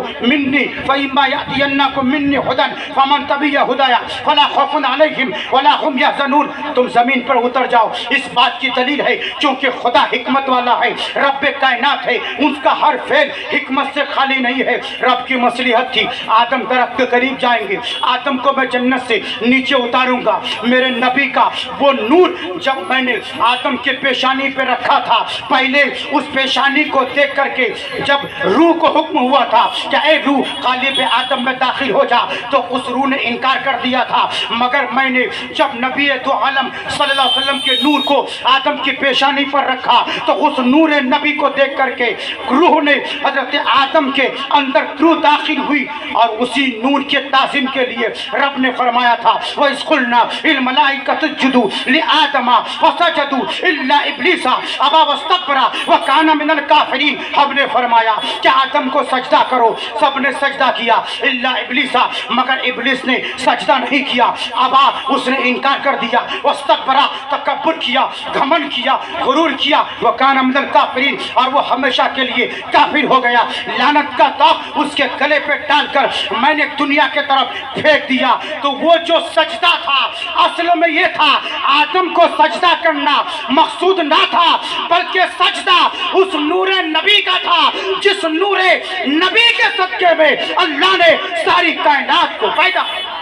مِّنِّي هُدًى فَمَن تَبِعَ هُدَايَ فَلَا خَوْفٌ عَلَيْهِمْ وَلَا هُمْ يَحْزَنُونَ۔ تم زمین پر اتر جاؤ، اس بات کی دلیل ہے چونکہ خدا حکمت والا ہے، رب کائنات ہے، ان کا ہر فعل حکمت سے خالی نہیں ہے۔ رب کی مصلحت تھی آدم درخت کے قریب جائیں گے، آدم کو میں جنت سے نیچے اتاروں گا، میرے نبی کا وہ نور جب میں نے آدم کے پیشانی پہ رکھا تھا، پہلے اس پیشانی کو دیکھ کر کے جب روح کو حکم ہوا تھا کہ اے روح قالب آدم میں داخل ہو جا، تو اس روح نے انکار کر دیا تھا، مگر میں نے جب نبی دو عالم صلی اللہ علیہ وسلم کے نور کو آدم کی پیشانی پر رکھا تو اس نور نبی کو دیکھ کر کے روح نے حضرت آدم کے اندر درود داخل ہوئی اور اسی نور کے تعظیم کے لیے رب نے فرمایا تھا وَإِذْ قُلْنَا لِلْمَلَائِكَةِ اسْجُدُوا لِآدَمَ فَسَجَدُوا إِلَّا إِبْلِيسَ أَبَى وَاسْتَكْبَرَ وَكَانَ مِنَ الْكَافِرِينَ. ہم نے فرمایا کہ آدم کو سجدہ کرو، سب نے سجدہ کیا الا ابلیس، مگر ابلیس نے سجدہ نہیں کیا. ابا، اس نے انکار کر دیا. واستکبر، تکبر کیا، گھمنڈ کیا، غرور کیا. وکان من الکافرین، اور وہ ہمیشہ کے لیے کافر ہو گیا. لعنت کا داغ اس کے گلے پہ ڈال کر میں نے دنیا کے طرف پھینک دیا. تو وہ جو سجدہ تھا اصل میں یہ تھا، آدم کو سجدہ کرنا مقصود نہ تھا، بلکہ سجدہ اس نور نبی کا تھا جس نور نبی کے صدقے میں اللہ نے ساری کائنات کو پیدا کیا.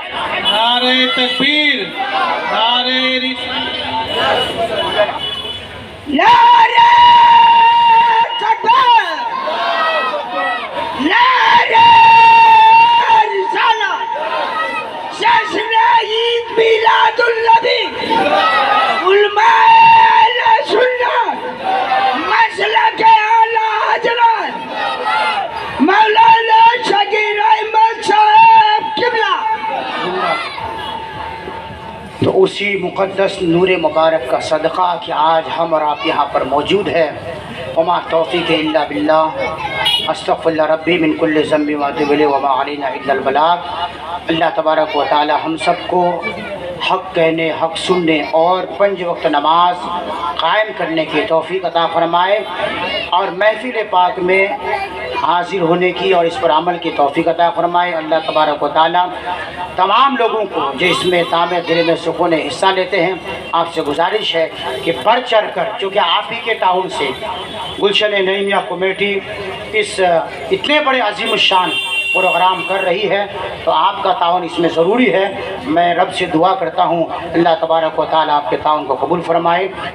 نعرہ تکبیر، نعرہ رسالت، نعرہ تکبیر، نعرہ رسالت. جشن عید میلاد النبی، علماء اہل سنت، مسلک اعلی حضرت مولانا شکیل احمد صاحب قبلہ. تو اسی مقدس نور مبارک کا صدقہ کہ آج ہم اور آپ یہاں پر موجود ہے. وما توفیق الا باللہ، استغفر اللہ ربی من کل ذنب واتوب الیہ وما علینا الا البلاغ. اللہ تبارک و تعالی ہم سب کو حق کہنے، حق سننے اور 5 وقت نماز قائم کرنے کی توفیق عطا فرمائے، اور محفل پاک میں حاضر ہونے کی اور اس پر عمل کی توفیق عطا فرمائے. اللہ تبارک و تعالی تمام لوگوں کو جو اس میں تام دل میں سکون حصہ لیتے ہیں، آپ سے گزارش ہے کہ بڑھ چڑھ کر، چونکہ آپ ہی کے تعاون سے گلشن نعیمیہ کمیٹی اس اتنے بڑے عظیم الشان پروگرام کر رہی ہے، تو آپ کا تعاون اس میں ضروری ہے. میں رب سے دعا کرتا ہوں اللہ تبارک و تعالی آپ کے تعاون کو قبول فرمائے.